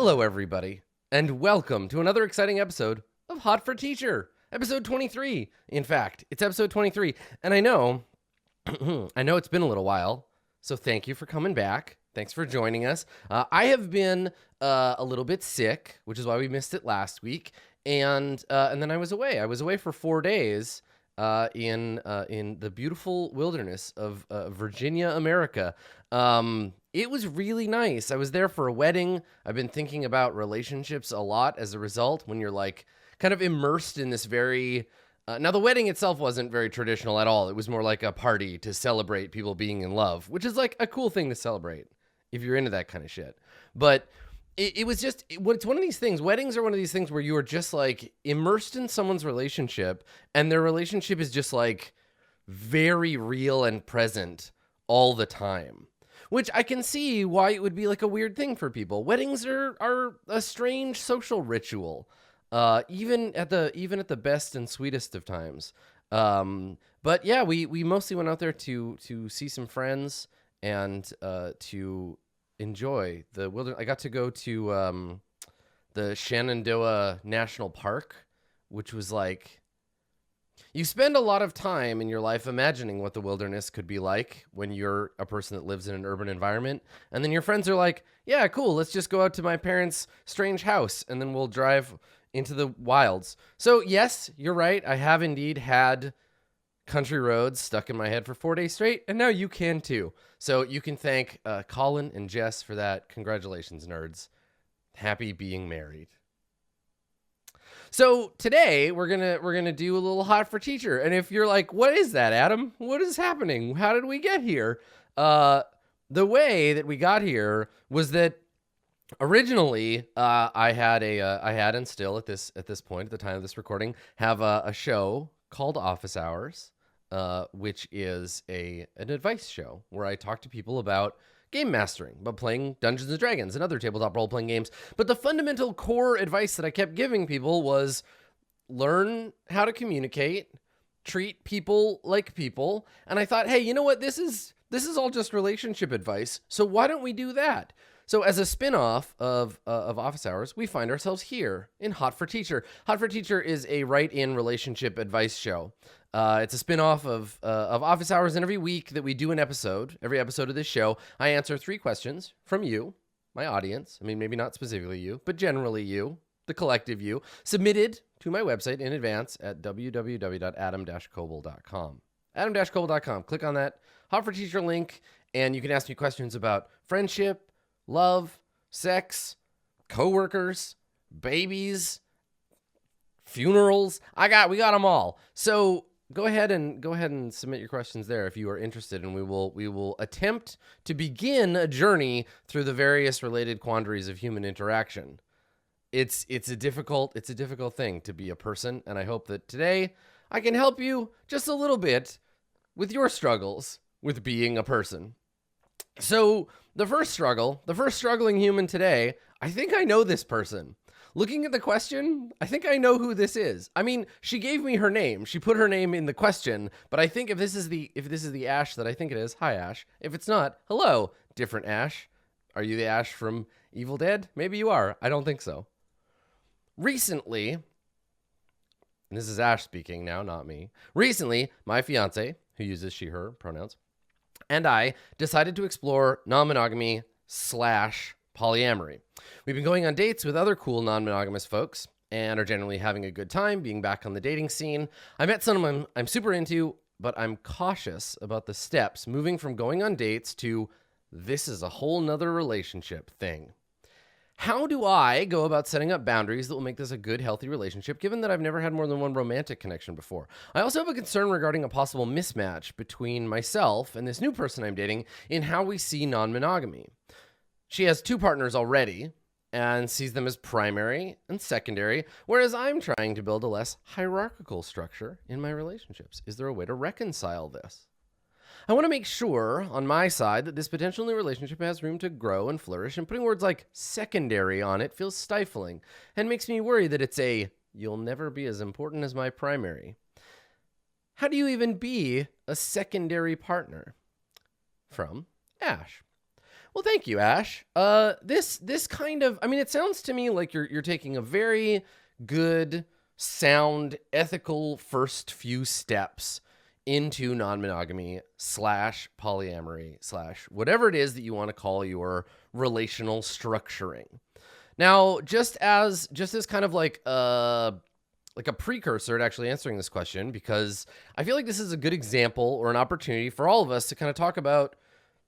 Hello, everybody, and welcome to another exciting episode of Hot for Teacher, episode 23. In fact, it's episode 23, and I know, it's been a little while, so thank you for coming back. Thanks for joining us. I have been a little bit sick, which is why we missed it last week, and then I was away. I was away for 4 days in the beautiful wilderness of Virginia, America. It was really nice. I was there for a wedding. I've been thinking about relationships a lot as a result when you're like kind of immersed in this very... now, the wedding itself wasn't very traditional at all. It was more like a party to celebrate people being in love, which is like a cool thing to celebrate if you're into that kind of shit. But it was just, it's one of these things. Weddings are one of these things where you are just like immersed in someone's relationship, and their relationship is just like very real and present all the time. Which I can see why it would be like a weird thing for people. Weddings are a strange social ritual, even at the best and sweetest of times. But yeah, we mostly went out there to see some friends and to enjoy the wilderness. I got to go to the Shenandoah National Park, which was like... You spend a lot of time in your life imagining what the wilderness could be like when you're a person that lives in an urban environment. And then your friends are like, yeah, cool, let's just go out to my parents' strange house and then we'll drive into the wilds. So yes, you're right. I have indeed had country roads stuck in my head for 4 days straight, and now you can too. So you can thank Colin and Jess for that. Congratulations, nerds. Happy being married. So today we're gonna do a little Hot for Teacher, and if you're like, what is that, Adam? What is happening? How did we get here? The way that we got here was that originally I had and still at this point, at the time of this recording, have a show called Office Hours, which is an advice show where I talk to people about game mastering, about playing Dungeons and Dragons and other tabletop role-playing games. But the fundamental core advice that I kept giving people was learn how to communicate, treat people like people. And I thought, hey, you know what? This is all just relationship advice. So why don't we do that? So as a spin-off of Office Hours, we find ourselves here in Hot for Teacher. Hot for Teacher is a write-in relationship advice show. It's a spin-off of Office Hours, and every week that we do an episode, every episode of this show, I answer 3 questions from you, my audience. I mean, maybe not specifically you, but generally you, the collective you, submitted to my website in advance at www.adam-koble.com. Adam-koble.com. Click on that Hot for Teacher link, and you can ask me questions about friendship, love, sex, coworkers, babies, funerals. We got them all. So go ahead and submit your questions there if you are interested, and we will attempt to begin a journey through the various related quandaries of human interaction. It's a difficult thing to be a person, and I hope that today I can help you just a little bit with your struggles with being a person. So the first struggling human today, I think I know this person. Looking at the question, I think I know who this is. I mean, she gave me her name. She put her name in the question, but I think if this is the Ash that I think it is, hi Ash. If it's not, hello, different Ash. Are you the Ash from Evil Dead? Maybe you are. I don't think so. Recently, and this is Ash speaking now, not me. Recently, my fiance, who uses she, her pronouns, and I decided to explore non-monogamy / polyamory. We've been going on dates with other cool non-monogamous folks and are generally having a good time being back on the dating scene. I met someone I'm super into, but I'm cautious about the steps moving from going on dates to this is a whole nother relationship thing. How do I go about setting up boundaries that will make this a good, healthy relationship, given that I've never had more than one romantic connection before? I also have a concern regarding a possible mismatch between myself and this new person I'm dating in how we see non-monogamy. She has 2 partners already and sees them as primary and secondary, whereas I'm trying to build a less hierarchical structure in my relationships. Is there a way to reconcile this? I want to make sure on my side that this potential new relationship has room to grow and flourish, and putting words like secondary on it feels stifling and makes me worry that it's you'll never be as important as my primary. How do you even be a secondary partner? From Ash. Well, thank you, Ash. This kind of, I mean, it sounds to me like you're taking a very good, sound, ethical first few steps into non-monogamy / polyamory / whatever it is that you want to call your relational structuring. Now, just as kind of like a precursor to actually answering this question, because I feel like this is a good example or an opportunity for all of us to kind of talk about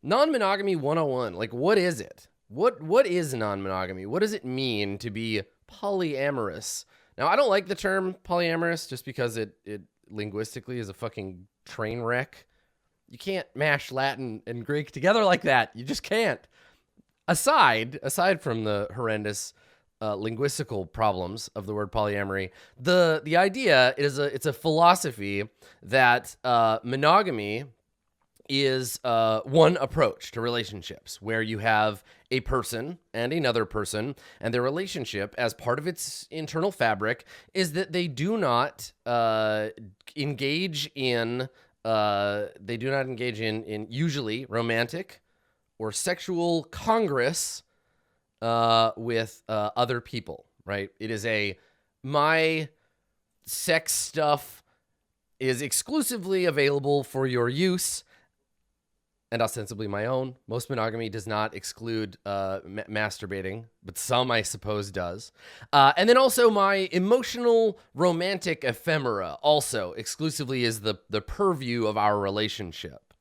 non-monogamy 101. Like, what is it? What is non-monogamy? What does it mean to be polyamorous? Now, I don't like the term polyamorous just because it linguistically is a fucking train wreck. You can't mash Latin and Greek together like that. You just can't. Aside from the horrendous linguistical problems of the word polyamory, the idea is it's a philosophy that monogamy is one approach to relationships where you have a person and another person, and their relationship as part of its internal fabric is that they do not engage in usually romantic or sexual congress with other people, right? It is my sex stuff is exclusively available for your use and ostensibly my own. Most monogamy does not exclude masturbating, but some, I suppose, does. And then also my emotional romantic ephemera also exclusively is the purview of our relationship.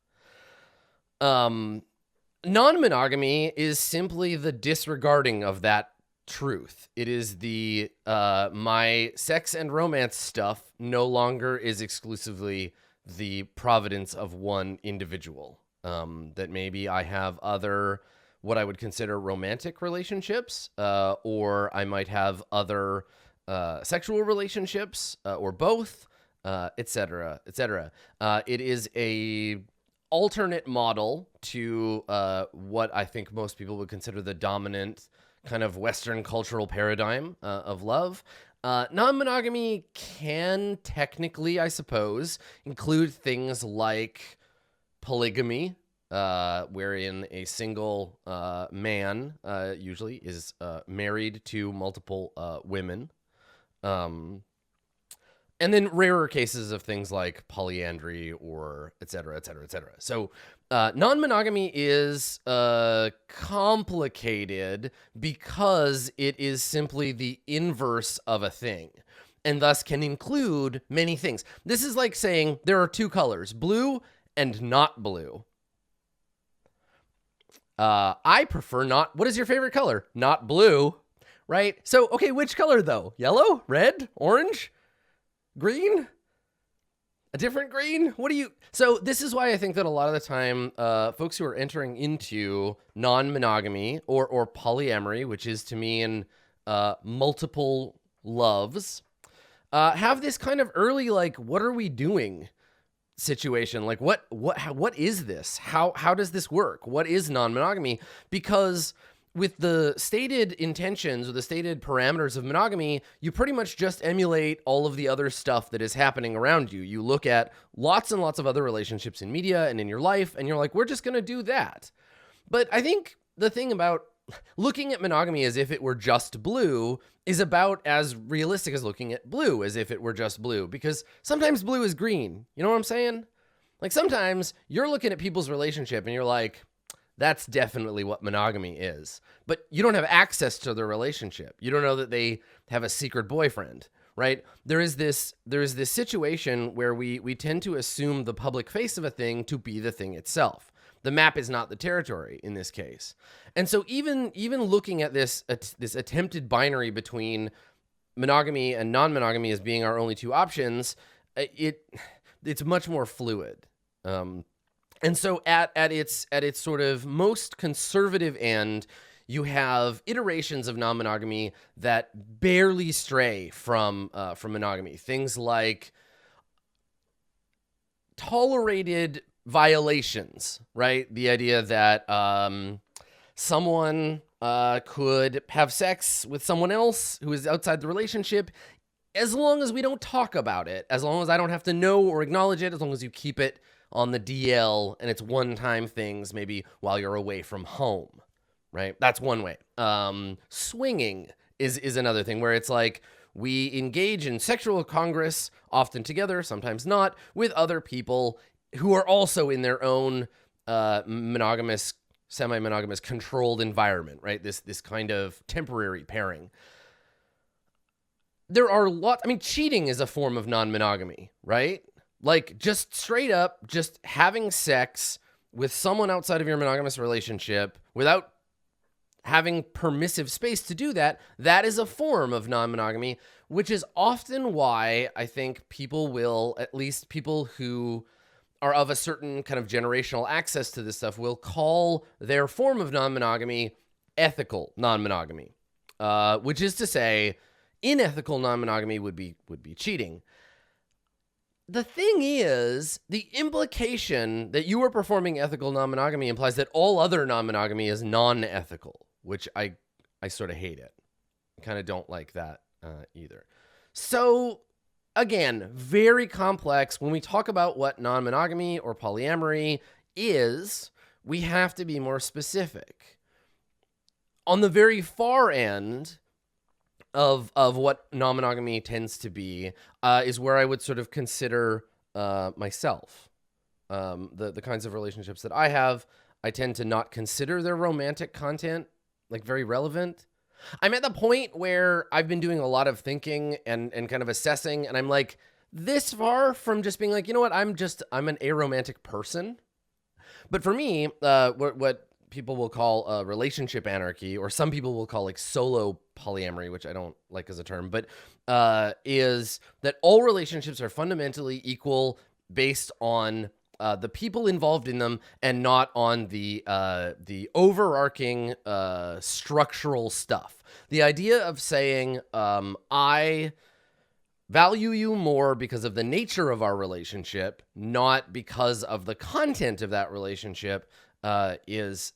Non-monogamy is simply the disregarding of that truth. It is the my sex and romance stuff no longer is exclusively the providence of one individual. That maybe I have other, what I would consider romantic relationships, or I might have other sexual relationships, or both, etc., etc. It is a alternate model to what I think most people would consider the dominant kind of Western cultural paradigm of love. Non-monogamy can technically, I suppose, include things like polygamy, wherein a single man usually is married to multiple women. And then rarer cases of things like polyandry or et cetera, et cetera, et cetera. So non-monogamy is complicated because it is simply the inverse of a thing, and thus can include many things. This is like saying there are two colors, blue and not blue. I prefer not. What is your favorite color? Not blue, right? So, okay, which color though? Yellow, red, orange, green? A different green? What do you... So this is why I think that a lot of the time, folks who are entering into non-monogamy or polyamory, which is to mean multiple loves, have this kind of early, like, what are we doing situation? Like, what is this? How does this work? What is non-monogamy? Because with the stated intentions or the stated parameters of monogamy, you pretty much just emulate all of the other stuff that is happening around you. You look at lots and lots of other relationships in media and in your life, and you're like, we're just going to do that. But I think the thing about looking at monogamy as if it were just blue is about as realistic as looking at blue as if it were just blue, because sometimes blue is green. You know what I'm saying? Like, sometimes you're looking at people's relationship and you're like, that's definitely what monogamy is. But you don't have access to their relationship. You don't know that they have a secret boyfriend, right? There is this situation where we tend to assume the public face of a thing to be the thing itself. The map is not the territory in this case. And so even looking at this attempted binary between monogamy and non-monogamy as being our only two options, it's much more fluid. And so at its sort of most conservative end, you have iterations of non-monogamy that barely stray from monogamy. Things like tolerated violations, right? The idea that someone could have sex with someone else who is outside the relationship, as long as we don't talk about it, as long as I don't have to know or acknowledge it, as long as you keep it on the DL and it's one-time things, maybe while you're away from home, right? That's one way. Swinging is another thing where it's like we engage in sexual congress, often together, sometimes not, with other people who are also in their own monogamous, semi-monogamous controlled environment, right? This kind of temporary pairing. There are lots, I mean, cheating is a form of non-monogamy, right? Like just straight up, just having sex with someone outside of your monogamous relationship without having permissive space to do that, that is a form of non-monogamy, which is often why I think people will, at least people who are of a certain kind of generational access to this stuff, will call their form of non-monogamy ethical non-monogamy, which is to say, unethical non-monogamy would be cheating. The thing is, the implication that you are performing ethical non-monogamy implies that all other non-monogamy is non-ethical, which I sort of hate it. I kind of don't like that either. So again, very complex. When we talk about what non-monogamy or polyamory is, we have to be more specific. On the very far end of what non-monogamy tends to be is where I would sort of consider myself. The kinds of relationships that I have, I tend to not consider their romantic content like very relevant. I'm at the point where I've been doing a lot of thinking and kind of assessing, and I'm like this far from just being like, you know what, I'm an aromantic person. But for me, what people will call relationship anarchy, or some people will call like solo polyamory, which I don't like as a term, but is that all relationships are fundamentally equal based on the people involved in them and not on the overarching structural stuff. The idea of saying, I value you more because of the nature of our relationship, not because of the content of that relationship, is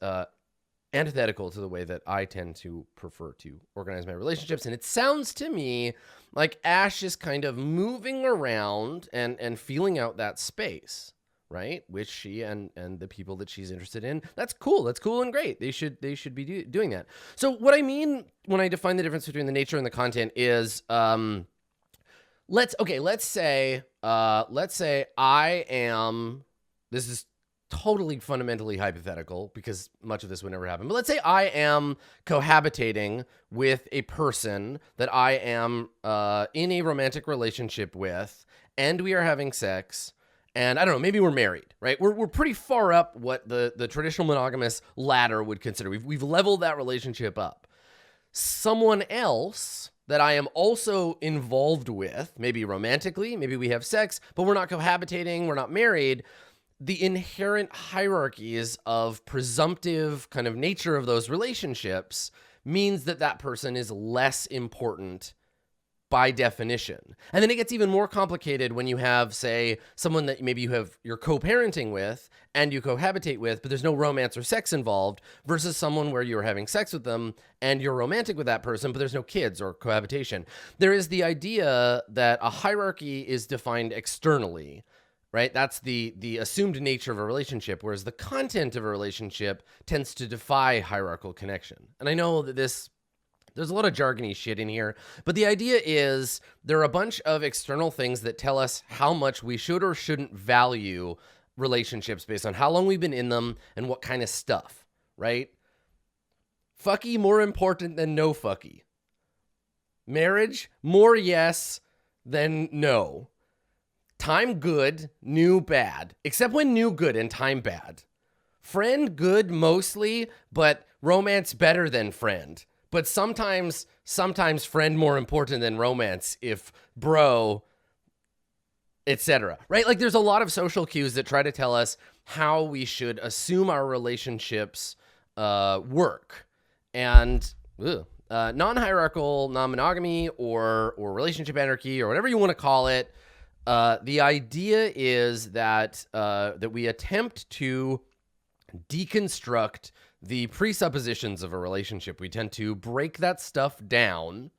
antithetical to the way that I tend to prefer to organize my relationships. And it sounds to me like Ash is kind of moving around and feeling out that space, right? Which she and the people that she's interested in. That's cool. That's cool and great. They should be doing that. So what I mean when I define the difference between the nature and the content is, let's say I am, this is totally fundamentally hypothetical because much of this would never happen. But let's say I am cohabitating with a person that I am in a romantic relationship with, and we are having sex, and I don't know, maybe we're married, right? We're pretty far up what the traditional monogamous ladder would consider. We've leveled that relationship up. Someone else that I am also involved with, maybe romantically, maybe we have sex, but we're not cohabitating, we're not married. The inherent hierarchies of presumptive kind of nature of those relationships means that that person is less important by definition. And then it gets even more complicated when you have, say, someone that maybe you're co-parenting with and you cohabitate with, but there's no romance or sex involved, versus someone where you're having sex with them and you're romantic with that person, but there's no kids or cohabitation. There is the idea that a hierarchy is defined externally, right? That's the assumed nature of a relationship, whereas the content of a relationship tends to defy hierarchical connection. And I know that there's a lot of jargony shit in here, but the idea is there are a bunch of external things that tell us how much we should or shouldn't value relationships based on how long we've been in them and what kind of stuff, right? Fucky more important than no fucky. Marriage, more yes than no. Time good, new bad. Except when new good and time bad. Friend good mostly, but romance better than friend. But sometimes friend more important than romance if bro, etc. Right? Like there's a lot of social cues that try to tell us how we should assume our relationships work. And non-hierarchical, non-monogamy, or relationship anarchy, or whatever you want to call it, the idea is that we attempt to deconstruct the presuppositions of a relationship. We tend to break that stuff down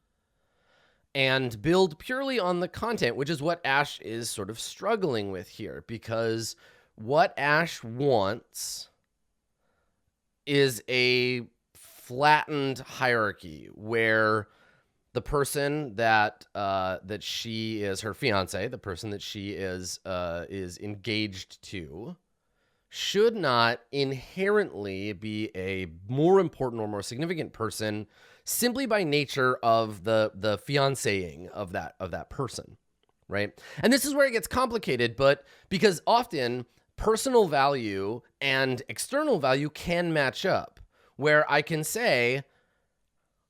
and build purely on the content, which is what Ash is sort of struggling with here, because what Ash wants is a flattened hierarchy where the person that she is her fiance, the person that she is engaged to, should not inherently be a more important or more significant person simply by nature of the fiancéing of that person, right? And this is where it gets complicated, but because often personal value and external value can match up, where I can say,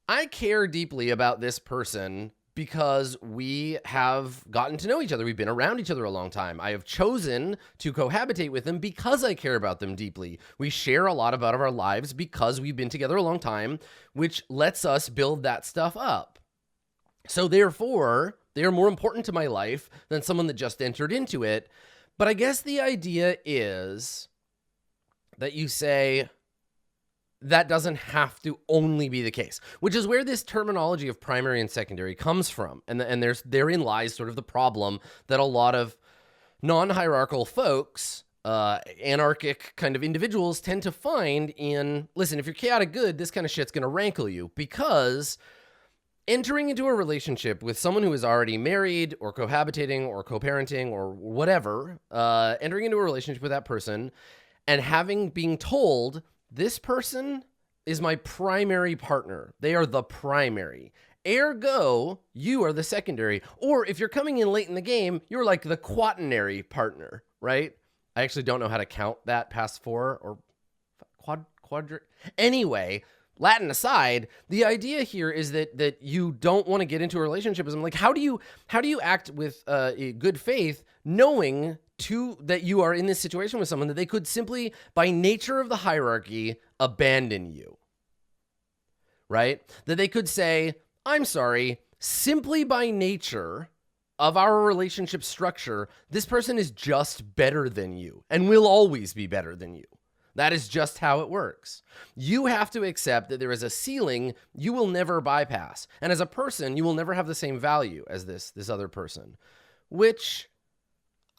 I care deeply about this person because we have gotten to know each other. We've been around each other a long time. I have chosen to cohabitate with them because I care about them deeply. We share a lot about our lives because we've been together a long time, which lets us build that stuff up. So therefore, they are more important to my life than someone that just entered into it. But I guess the idea is that you say, that doesn't have to only be the case, which is where this terminology of primary and secondary comes from. And therein lies sort of the problem that a lot of non-hierarchical folks, anarchic kind of individuals tend to find in, listen, if you're chaotic good, this kind of shit's going to rankle you, because entering into a relationship with someone who is already married or cohabitating or co-parenting or whatever, entering into a relationship with that person and being told, this person is my primary partner. They are the primary. Ergo, you are the secondary. Or if you're coming in late in the game, you're like the quaternary partner, right? I actually don't know how to count that past 4 or quadrat. Anyway, Latin aside, the idea here is that you don't want to get into a relationship with them. Like, how do you act with good faith, knowing that you are in this situation with someone that they could simply, by nature of the hierarchy, abandon you, right? That they could say, I'm sorry, simply by nature of our relationship structure, this person is just better than you and will always be better than you. That is just how it works. You have to accept that there is a ceiling you will never bypass. And as a person, you will never have the same value as this other person, which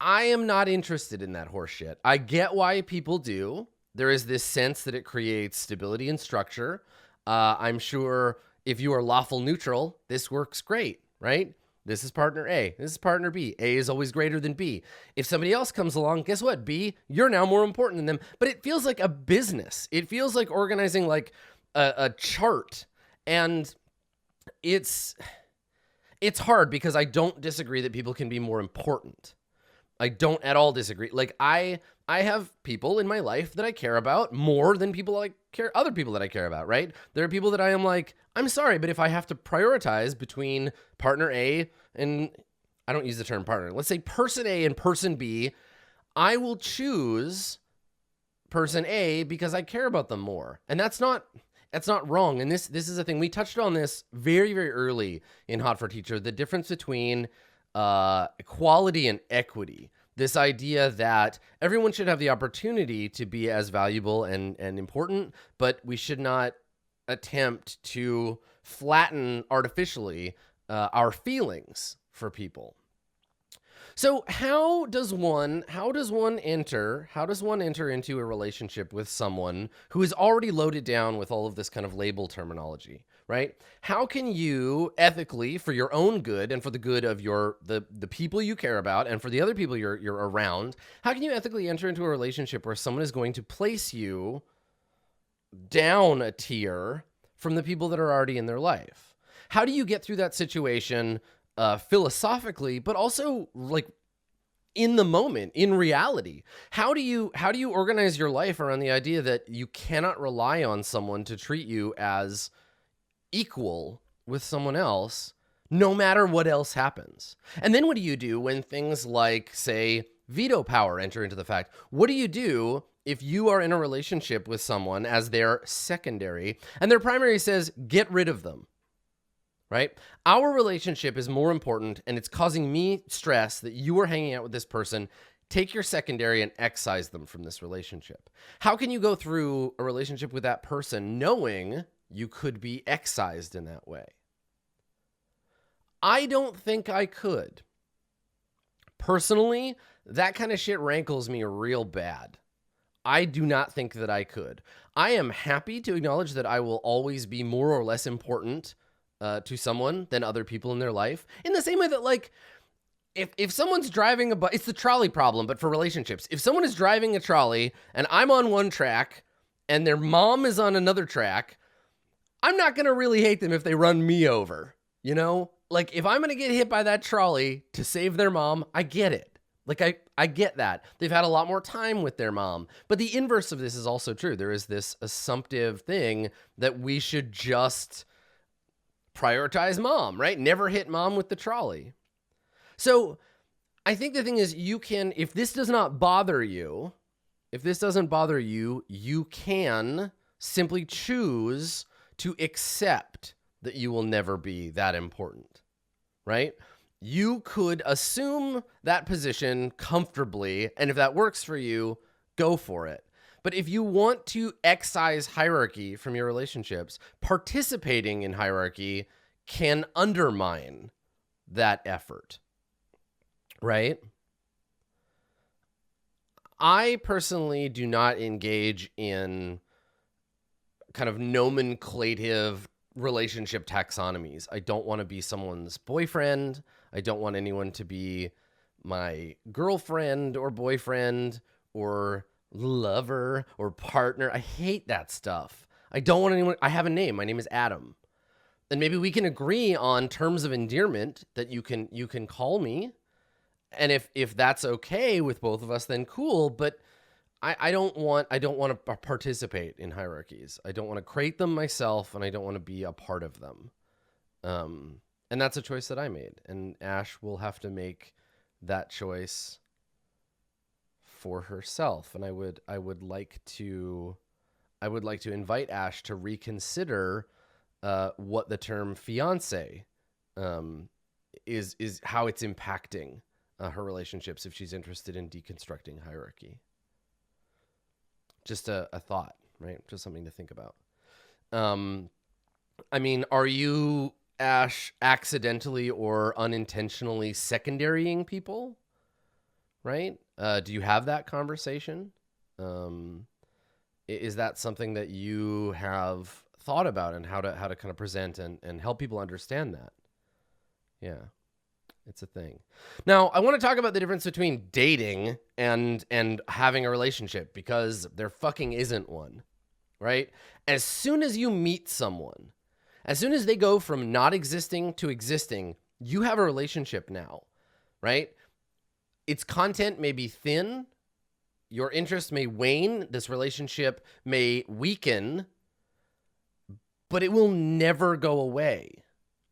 I am not interested in that horseshit. I get why people do. There is this sense that it creates stability and structure. I'm sure if you are lawful neutral, this works great, right? This is partner A. This is partner B. A is always greater than B. If somebody else comes along, guess what? B, you're now more important than them. But it feels like a business. It feels like organizing like a chart. And it's hard because I don't disagree that people can be more important. I don't at all disagree. Like I have people in my life that I care about more than other people that I care about, right? There are people that I am like, I'm sorry, but if I have to prioritize between partner A and, I don't use the term partner, let's say person A and person B, I will choose person A because I care about them more. And that's not wrong. And this is a thing. We touched on this very, very early in Hot for Teacher, the difference between equality and equity. This idea that everyone should have the opportunity to be as valuable and important, but we should not attempt to flatten artificially our feelings for people. So how does one enter into a relationship with someone who is already loaded down with all of this kind of label terminology, right? How can you ethically, for your own good and for the good of the people you care about and for the other people you're around, how can you ethically enter into a relationship where someone is going to place you down a tier from the people that are already in their life? How do you get through that situation philosophically, but also like in the moment, in reality? How do you organize your life around the idea that you cannot rely on someone to treat you as equal with someone else, no matter what else happens? And then what do you do when things like, say, veto power enter into the fact? What do you do if you are in a relationship with someone as their secondary and their primary says, get rid of them? Right? Our relationship is more important and it's causing me stress that you are hanging out with this person. Take your secondary and excise them from this relationship. How can you go through a relationship with that person knowing you could be excised in that way? I don't think I could. personally, that kind of shit rankles me real bad. I do not think that I could. I am happy to acknowledge that I will always be more or less important to someone than other people in their life. In the same way that, like, if someone's driving it's the trolley problem, but for relationships. If someone is driving a trolley and I'm on one track and their mom is on another track, I'm not going to really hate them if they run me over, you know? Like, if I'm going to get hit by that trolley to save their mom, I get it. Like, I get that. They've had a lot more time with their mom. But the inverse of this is also true. There is this assumptive thing that we should just prioritize mom, right? Never hit mom with the trolley. So I think the thing is, you can, if this does not bother you, you can simply choose to accept that you will never be that important, right? You could assume that position comfortably, and if that works for you, go for it. But if you want to excise hierarchy from your relationships, participating in hierarchy can undermine that effort, right? I personally do not engage in kind of nomenclative relationship taxonomies. I don't want to be someone's boyfriend. I don't want anyone to be my girlfriend or boyfriend or lover or partner. I hate that stuff. I don't want anyone. I have a name. My name is Adam. And maybe we can agree on terms of endearment that you can call me. And if that's okay with both of us, then cool. But I don't want to participate in hierarchies. I don't want to create them myself, and I don't want to be a part of them. And that's a choice that I made, and Ash will have to make that choice for herself. And I would like to invite Ash to reconsider what the term fiance is how it's impacting her relationships if she's interested in deconstructing hierarchy. Just a thought, right? Just something to think about. I mean, are you, Ash, accidentally or unintentionally secondarying people? Right? Do you have that conversation? Is that something that you have thought about, and how to kind of present and help people understand that? Yeah. It's a thing. Now, I want to talk about the difference between dating and having a relationship, because there fucking isn't one, right? As soon as you meet someone, as soon as they go from not existing to existing, you have a relationship now, right? Its content may be thin. Your interest may wane. This relationship may weaken, but it will never go away,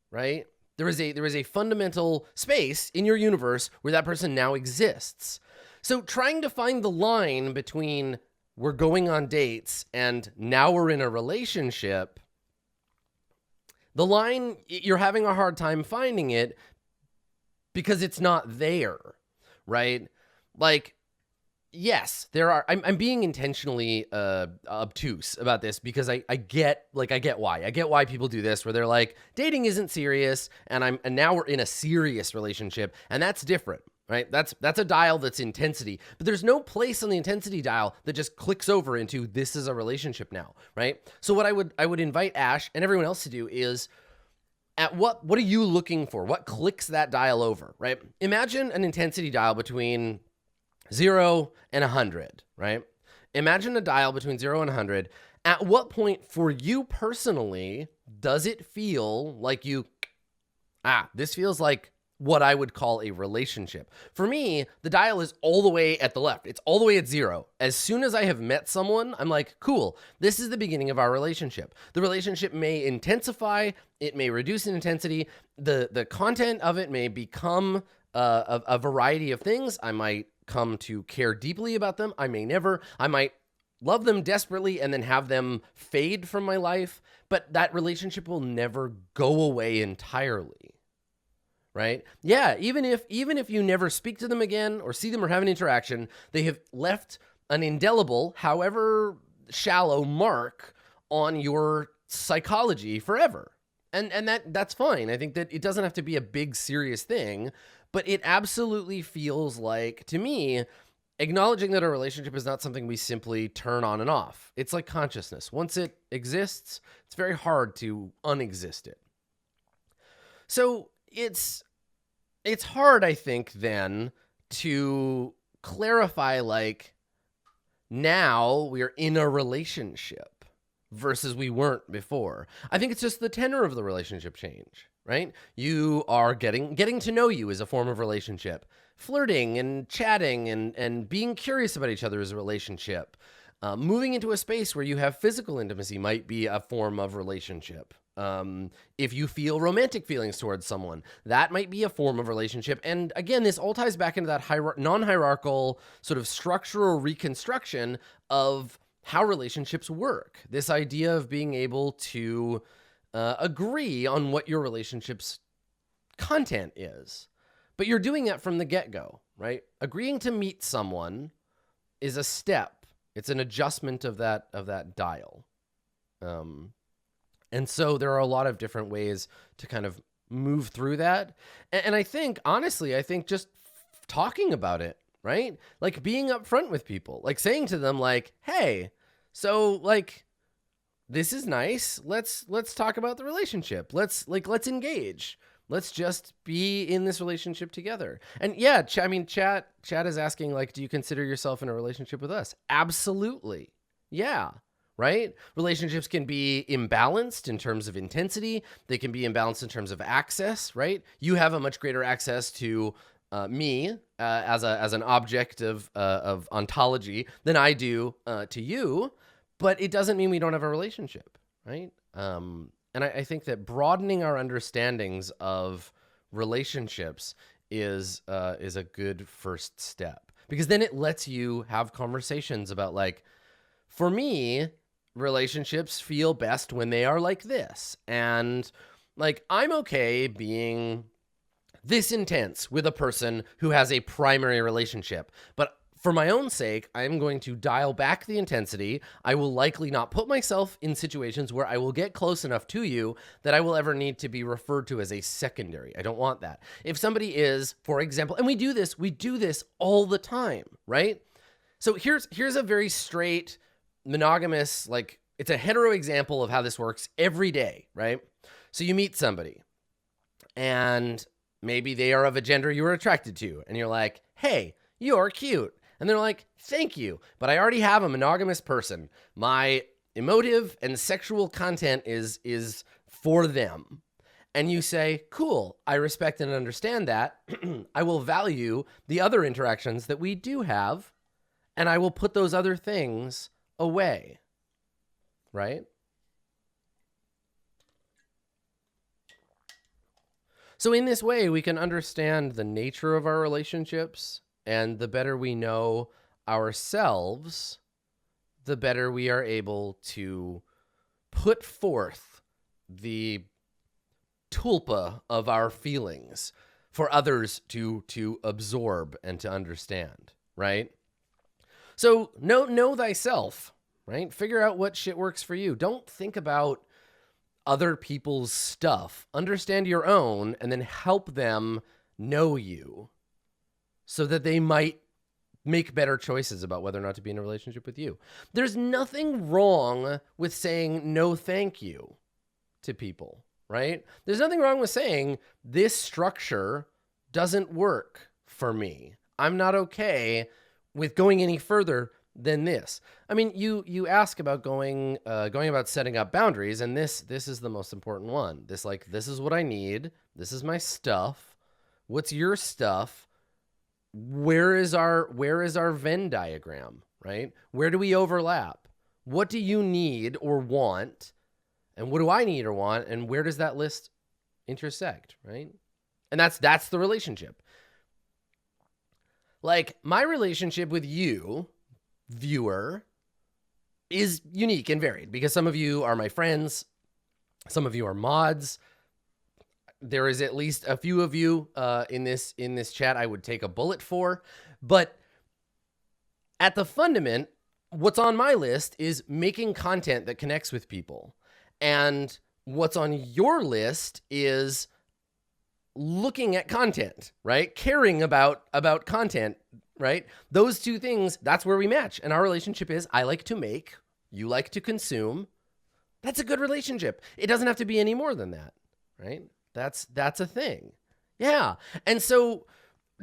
right? There is a fundamental space in your universe where that person now exists. So trying to find the line between we're going on dates and now we're in a relationship, the line, you're having a hard time finding it because it's not there, right? Like, yes, there are. I'm being intentionally obtuse about this because I get why. I get why people do this, where they're like, dating isn't serious, and now we're in a serious relationship, and that's different, right? That's a dial that's intensity, but there's no place on the intensity dial that just clicks over into this is a relationship now, right? So what I would invite Ash and everyone else to do is, what are you looking for? What clicks that dial over, right? Imagine an intensity dial between 0 and 100, right? Imagine a dial between 0 and 100. At what point for you personally does it feel like this feels like what I would call a relationship? For me, the dial is all the way at the left. It's all the way at 0. As soon as I have met someone, I'm like, cool, this is the beginning of our relationship. The relationship may intensify. It may reduce in intensity. The content of it may become a variety of things. I might come to care deeply about them. I may never. I might love them desperately and then have them fade from my life, but that relationship will never go away entirely, right? Yeah, even if you never speak to them again or see them or have an interaction, they have left an indelible, however shallow, mark on your psychology forever. And that's fine. I think that it doesn't have to be a big, serious thing, But it absolutely feels like, to me, acknowledging that a relationship is not something we simply turn on and off. It's like consciousness. Once it exists, it's very hard to unexist it. So it's hard, I think, then to clarify, like, now we're in a relationship versus we weren't before. I think it's just the tenor of the relationship change, right? You are getting to know you is a form of relationship. Flirting and chatting and being curious about each other is a relationship. Moving into a space where you have physical intimacy might be a form of relationship. If you feel romantic feelings towards someone, that might be a form of relationship. And again, this all ties back into that non-hierarchical sort of structural reconstruction of how relationships work. This idea of being able to agree on what your relationship's content is. But you're doing that from the get-go, right? Agreeing to meet someone is a step. It's an adjustment of that dial. And so there are a lot of different ways to kind of move through that. And I think, honestly, just talking about it, right? Like being upfront with people, like saying to them, like, hey, so like, this is nice. Let's talk about the relationship. Let's engage. Let's just be in this relationship together. And yeah, Chat is asking, like, do you consider yourself in a relationship with us? Absolutely. Yeah. Right? Relationships can be imbalanced in terms of intensity. They can be imbalanced in terms of access, right? You have a much greater access to me as an object of ontology than I do to you, but it doesn't mean we don't have a relationship, right? And I think that broadening our understandings of relationships is a good first step, because then it lets you have conversations about, like, for me, relationships feel best when they are like this. And like, I'm okay being this intense with a person who has a primary relationship, but for my own sake, I'm going to dial back the intensity. I will likely not put myself in situations where I will get close enough to you that I will ever need to be referred to as a secondary. I don't want that. If somebody is, for example, and we do this all the time, right? So here's a very straight monogamous, like, it's a hetero example of how this works every day, right? So you meet somebody and maybe they are of a gender you are attracted to, and you're like, hey, you're cute. And they're like, thank you, but I already have a monogamous person. My emotive and sexual content is for them. And you say, cool, I respect and understand that. I will value the other interactions that we do have, and I will put those other things away, right? So in this way, we can understand the nature of our relationships, and the better we know ourselves, the better we are able to put forth the tulpa of our feelings for others to absorb and to understand, right? So know thyself, right? Figure out what shit works for you. Don't think about other people's stuff. Understand your own, and then help them know you so that they might make better choices about whether or not to be in a relationship with you. There's nothing wrong with saying no thank you to people, right? There's nothing wrong with saying this structure doesn't work for me. I'm not okay with going any further than this. I mean, you ask about going about setting up boundaries, and this is the most important one. This is what I need. This is my stuff. What's your stuff? Where is our Venn diagram, right? Where do we overlap? What do you need or want? And what do I need or want? And where does that list intersect, right? And that's the relationship. Like, my relationship with you, viewer, is unique and varied because some of you are my friends, some of you are mods. There is at least a few of you in this chat I would take a bullet for, but at the fundament, what's on my list is making content that connects with people, and what's on your list is looking at content, right? Caring about content, right? Those two things, that's where we match. And our relationship is, I like to make, you like to consume. That's a good relationship. It doesn't have to be any more than that, right? That's a thing. Yeah. And so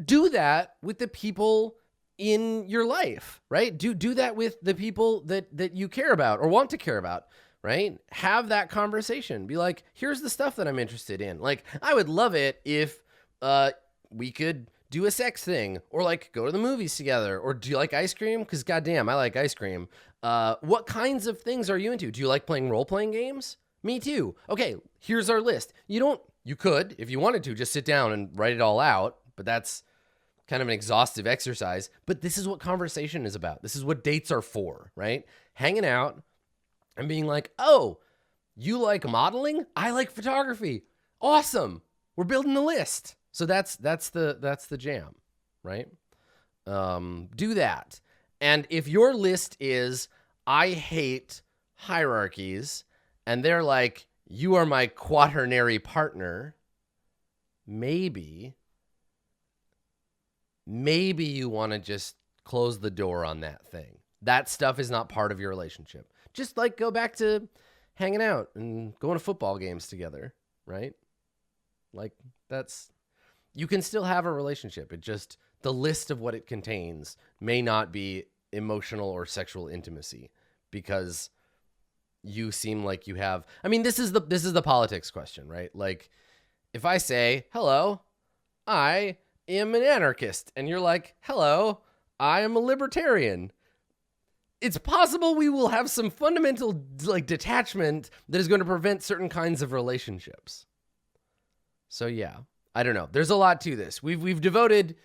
do that with the people in your life, right? Do that with the people that you care about or want to care about, right? Have that conversation. Be like, here's the stuff that I'm interested in. Like, I would love it if we could do a sex thing, or like go to the movies together, or do you like ice cream? Because goddamn, I like ice cream. What kinds of things are you into? Do you like playing role-playing games? Me too. Okay, here's our list. You could, if you wanted to, just sit down and write it all out, but that's kind of an exhaustive exercise. But this is what conversation is about. This is what dates are for, right? Hanging out and being like, oh, you like modeling? I like photography. Awesome. We're building a list. So that's the jam, right? Do that. And if your list is, I hate hierarchies, and they're like, you are my quaternary partner, maybe you want to just close the door on that thing. That stuff is not part of your relationship. Just like go back to hanging out and going to football games together, right? Like you can still have a relationship. It just, the list of what it contains may not be emotional or sexual intimacy, because you seem like you have, I mean, this is the politics question, right? Like, if I say, hello, I am an anarchist, and you're like, hello, I am a libertarian, it's possible we will have some fundamental like detachment that is going to prevent certain kinds of relationships. So yeah, I don't know. There's a lot to this. We've devoted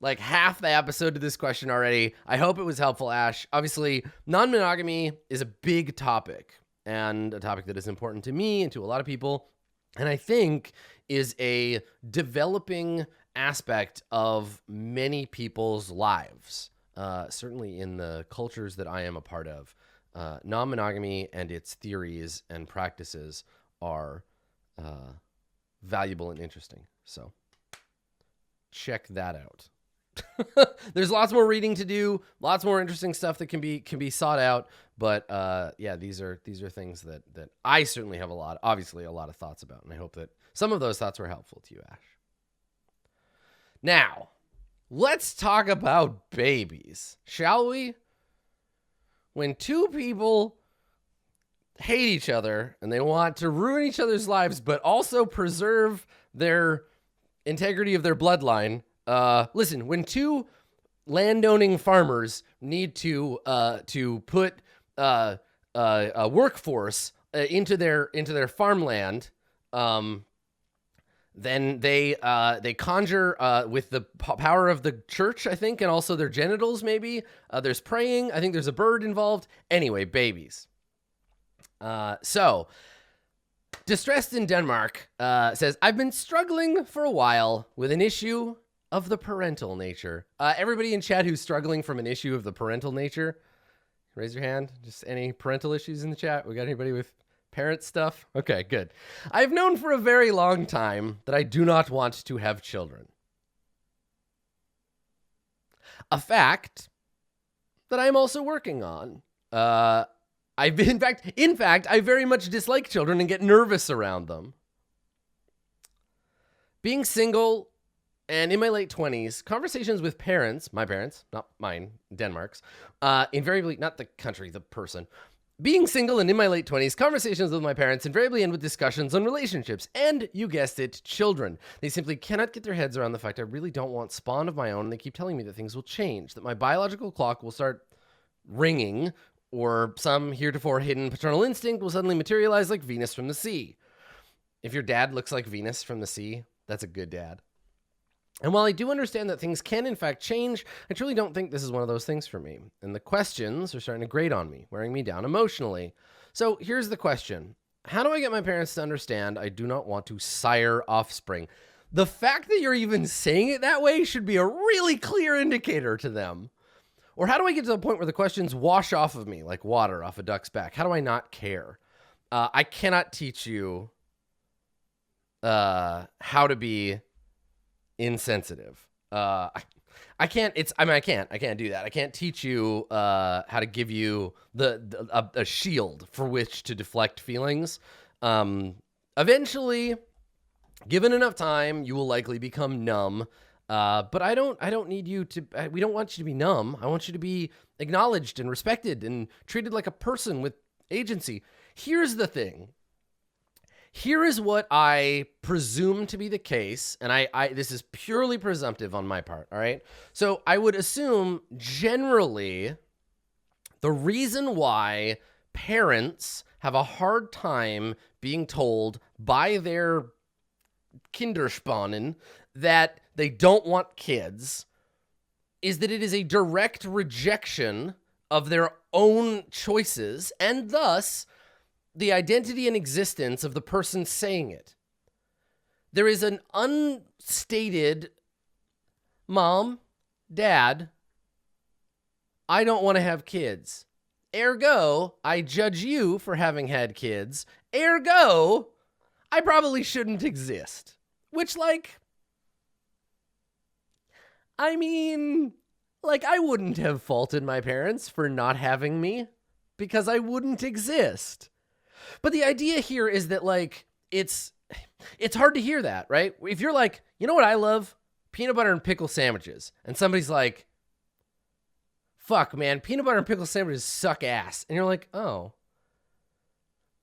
like half the episode to this question already. I hope it was helpful, Ash. Obviously, non-monogamy is a big topic, and a topic that is important to me and to a lot of people, and I think is a developing aspect of many people's lives. Certainly in the cultures that I am a part of, non-monogamy and its theories and practices are valuable and interesting. So check that out. There's lots more reading to do, lots more interesting stuff that can be sought out. But yeah, these are things that I certainly have a lot of thoughts about, and I hope that some of those thoughts were helpful to you, Ash. Now, let's talk about babies, shall we? When two people hate each other and they want to ruin each other's lives, but also preserve their integrity of their bloodline. Listen, when two landowning farmers need to put a workforce into their farmland, then they conjure with the power of the church, I think, and also their genitals, maybe. There's praying. I think there's a bird involved. Anyway, babies. So, Distressed in Denmark says, I've been struggling for a while with an issue of the parental nature. Everybody in chat who's struggling from an issue of the parental nature, raise your hand. Just any parental issues in the chat? We got anybody with parent stuff? Okay, good. I've known for a very long time that I do not want to have children. A fact that I'm also working on. In fact, I very much dislike children and get nervous around them. Being single and in my late 20s, conversations with parents, my parents, not mine, Denmark's, invariably, not the country, the person. Being single and in my late 20s, conversations with my parents invariably end with discussions on relationships and, you guessed it, children. They simply cannot get their heads around the fact I really don't want spawn of my own, and they keep telling me that things will change, that my biological clock will start ringing, or some heretofore hidden paternal instinct will suddenly materialize like Venus from the sea. If your dad looks like Venus from the sea, that's a good dad. And while I do understand that things can in fact change, I truly don't think this is one of those things for me. And the questions are starting to grate on me, wearing me down emotionally. So here's the question. How do I get my parents to understand I do not want to sire offspring? The fact that you're even saying it that way should be a really clear indicator to them. Or how do I get to the point where the questions wash off of me like water off a duck's back? How do I not care? I cannot teach you how to be insensitive. I can't do that. I can't teach you how to give you a shield for which to deflect feelings. Eventually, given enough time, you will likely become numb. But I don't need you to, we don't want you to be numb. I want you to be acknowledged and respected and treated like a person with agency. Here's the thing. Here is what I presume to be the case, and this is purely presumptive on my part, all right? So I would assume generally the reason why parents have a hard time being told by their Kinderspannen that they don't want kids is that it is a direct rejection of their own choices and thus the identity and existence of the person saying it. There is an unstated, Mom, Dad, I don't want to have kids. Ergo, I judge you for having had kids. Ergo, I probably shouldn't exist. Which, I wouldn't have faulted my parents for not having me because I wouldn't exist. But the idea here is that, it's hard to hear that, right? If you're like, you know what I love? Peanut butter and pickle sandwiches. And somebody's like, fuck, man, peanut butter and pickle sandwiches suck ass. And you're like, oh.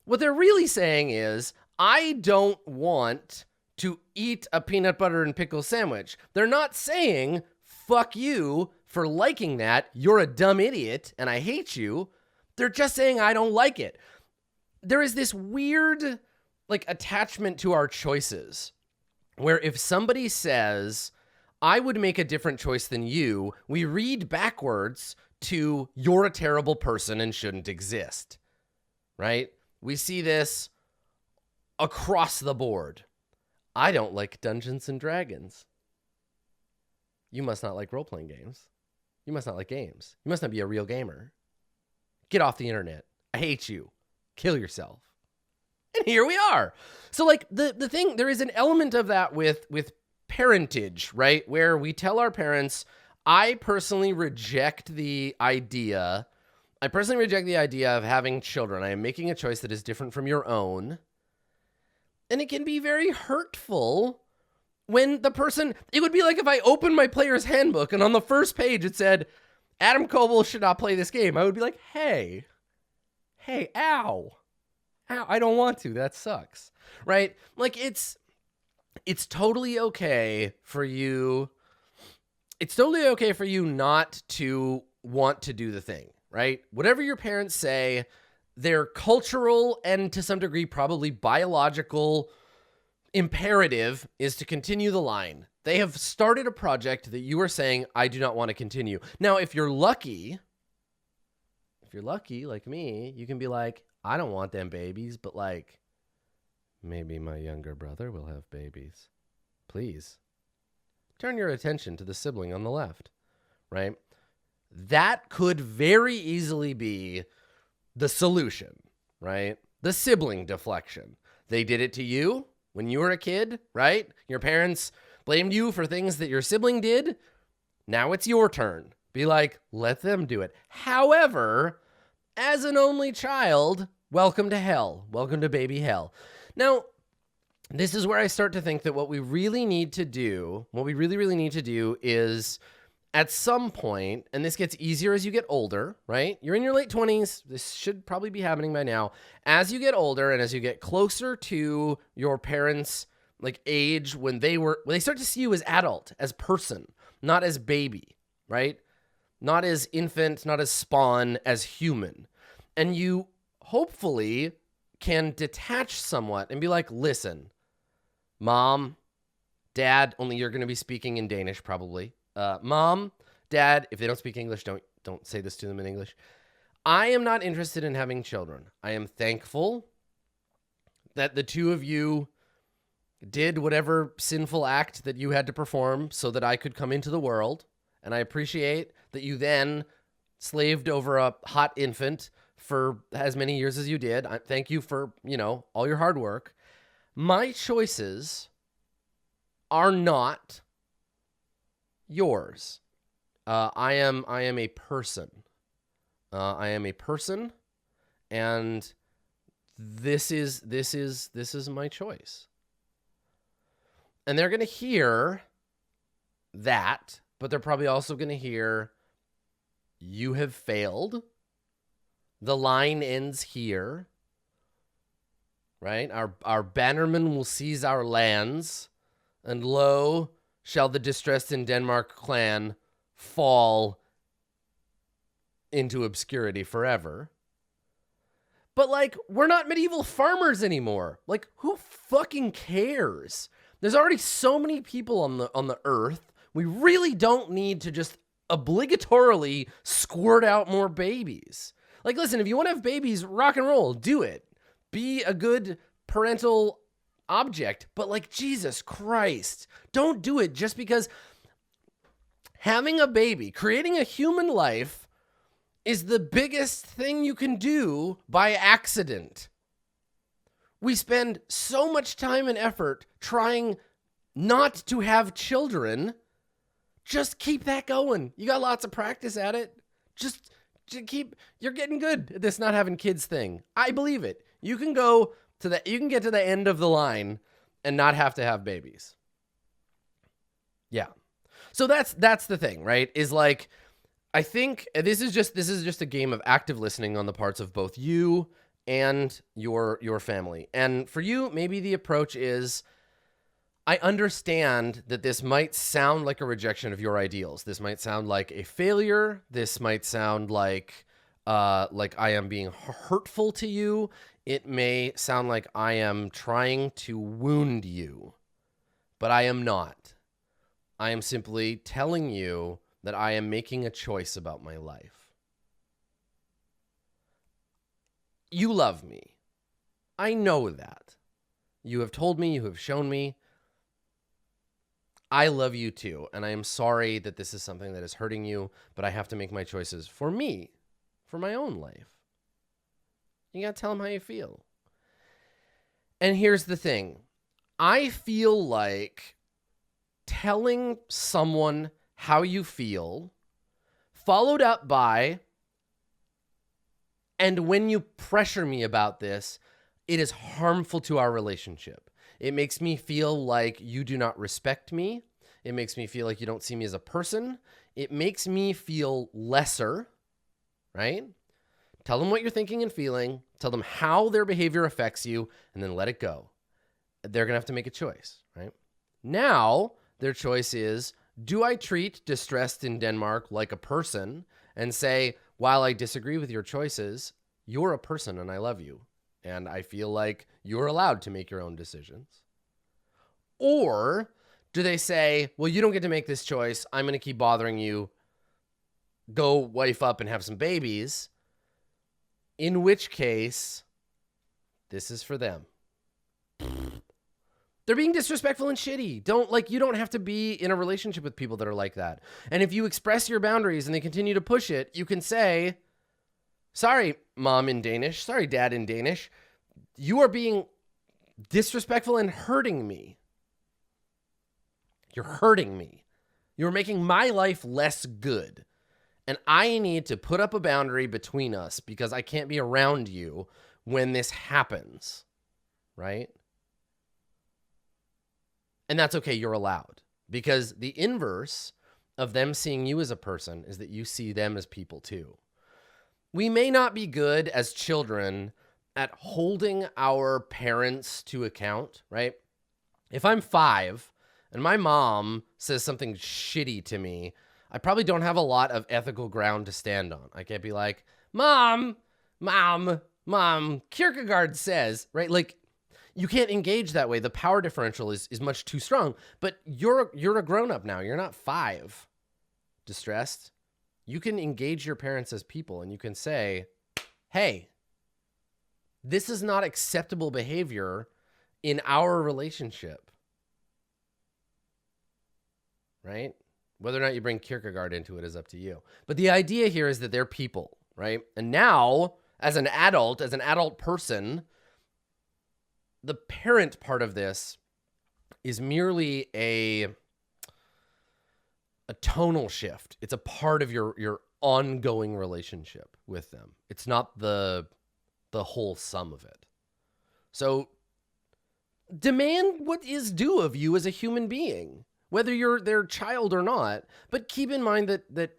What they're really saying is, I don't want to eat a peanut butter and pickle sandwich. They're not saying, fuck you for liking that. You're a dumb idiot and I hate you. They're just saying, I don't like it. There is this weird, attachment to our choices where if somebody says, I would make a different choice than you, we read backwards to you're a terrible person and shouldn't exist, right? We see this across the board. I don't like Dungeons and Dragons. You must not like role-playing games. You must not like games. You must not be a real gamer. Get off the internet. I hate you. Kill yourself. And here we are. So the thing, there is an element of that with parentage, right? Where we tell our parents, I personally reject the idea of having children. I am making a choice that is different from your own. And it can be very hurtful when the person, it would be like if I opened my player's handbook and on the first page it said, Adam Coble should not play this game. I would be like, hey, ow, I don't want to. That sucks, right? It's totally okay for you. It's totally okay for you not to want to do the thing, right? Whatever your parents say, their cultural and to some degree probably biological imperative is to continue the line. They have started a project that you are saying, I do not want to continue. Now, if you're lucky like me, you can be like, I don't want them babies, but maybe my younger brother will have babies. Please turn your attention to the sibling on the left, right? That could very easily be the solution, right? The sibling deflection. They did it to you when you were a kid, right? Your parents blamed you for things that your sibling did. Now it's your turn. Be like, let them do it. However, as an only child, welcome to hell. Welcome to baby hell. Now, this is where I start to think that what we really need to do is at some point, and this gets easier as you get older, right? You're in your late 20s. This should probably be happening by now. As you get older and as you get closer to your parents' age when they start to see you as adult, as person, not as baby, right? Not as infant, not as spawn, as human. And you hopefully can detach somewhat and be like, listen, Mom, Dad, only you're going to be speaking in Danish probably. Mom, Dad, if they don't speak English, don't say this to them in English. I am not interested in having children. I am thankful that the two of you did whatever sinful act that you had to perform so that I could come into the world. And I appreciate that you then slaved over a hot infant for as many years as you did. Thank you for, all your hard work. My choices are not yours. I am a person. I am a person, and this is my choice. And they're going to hear that, but they're probably also going to hear, you have failed. The line ends here, right? Our bannermen will seize our lands, and lo, shall the distressed in Denmark clan fall into obscurity forever. But like, we're not medieval farmers anymore. Like, who fucking cares? There's already so many people on the earth. We really don't need to just obligatorily squirt out more babies. Like, listen, if you want to have babies, rock and roll, do it. Be a good parental object. But like, Jesus Christ, don't do it just because having a baby, creating a human life, is the biggest thing you can do by accident. We spend so much time and effort trying not to have children. Just keep that going. You got lots of practice at it. Just keep, you're getting good at this not having kids thing. I believe it. You can get to the end of the line and not have to have babies. Yeah. So that's the thing, right? Is like, I think this is just a game of active listening on the parts of both you and your family. And for you, maybe the approach is, I understand that this might sound like a rejection of your ideals. This might sound like a failure. This might sound like I am being hurtful to you. It may sound like I am trying to wound you, but I am not. I am simply telling you that I am making a choice about my life. You love me. I know that. You have told me, you have shown me. I love you too, and I am sorry that this is something that is hurting you, but I have to make my choices for me, for my own life. You gotta tell them how you feel. And here's the thing. I feel like telling someone how you feel, followed up by, and when you pressure me about this, it is harmful to our relationship. It makes me feel like you do not respect me. It makes me feel like you don't see me as a person. It makes me feel lesser, right? Tell them what you're thinking and feeling. Tell them how their behavior affects you, and then let it go. They're going to have to make a choice, right? Now, their choice is, do I treat distressed in Denmark like a person and say, while I disagree with your choices, you're a person and I love you, and I feel like you're allowed to make your own decisions? Or do they say, well, you don't get to make this choice. I'm going to keep bothering you. Go wife up and have some babies. In which case, this is for them. They're being disrespectful and shitty. You don't have to be in a relationship with people that are like that. And if you express your boundaries and they continue to push it, you can say, sorry, mom in Danish. Sorry, dad in Danish. You are being disrespectful and hurting me. You're hurting me. You're making my life less good. And I need to put up a boundary between us because I can't be around you when this happens. Right? And that's okay, you're allowed. Because the inverse of them seeing you as a person is that you see them as people too. We may not be good as children at holding our parents to account, right? If I'm 5 and my mom says something shitty to me, I probably don't have a lot of ethical ground to stand on. I can't be like, Mom, Kierkegaard says, right? Like, you can't engage that way. The power differential is much too strong. But you're a grown-up now. You're not 5, distressed. You can engage your parents as people, and you can say, hey, this is not acceptable behavior in our relationship. Right? Whether or not you bring Kierkegaard into it is up to you. But the idea here is that they're people, right? And now, as an adult person, the parent part of this is merely a a tonal shift. It's a part of your ongoing relationship with them. It's not the whole sum of it. So demand what is due of you as a human being, whether you're their child or not. But keep in mind that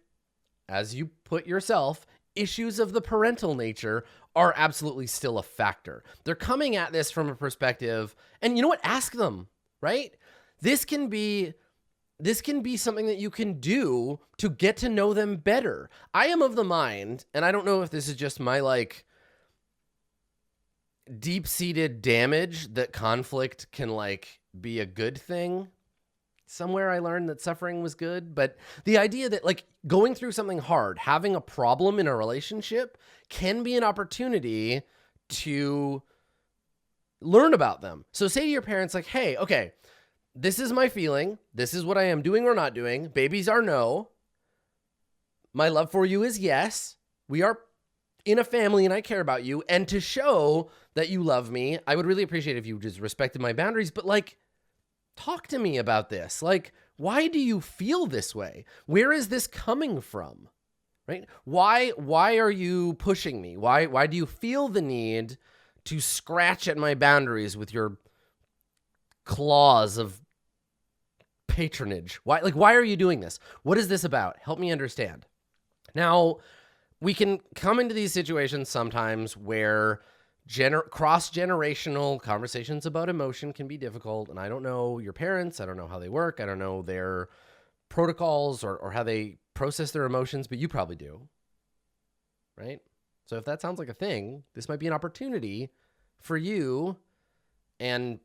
as you put yourself, issues of the parental nature are absolutely still a factor. They're coming at this from a perspective, and you know what? Ask them, right? This can be something that you can do to get to know them better. I am of the mind, and I don't know if this is just my like deep-seated damage, that conflict can like be a good thing. Somewhere I learned that suffering was good, but the idea that like going through something hard, having a problem in a relationship can be an opportunity to learn about them. So say to your parents like, hey, okay, this is my feeling. This is what I am doing or not doing. Babies are no. My love for you is yes. We are in a family and I care about you. And to show that you love me, I would really appreciate if you just respected my boundaries, but like, talk to me about this. Like, why do you feel this way? Where is this coming from? Right? Why are you pushing me? Why do you feel the need to scratch at my boundaries with your claws of patronage? Why are you doing this? What is this about? Help me understand. Now, we can come into these situations sometimes where cross-generational conversations about emotion can be difficult. And I don't know your parents. I don't know how they work. I don't know their protocols or how they process their emotions, but you probably do, right? So if that sounds like a thing, this might be an opportunity for you and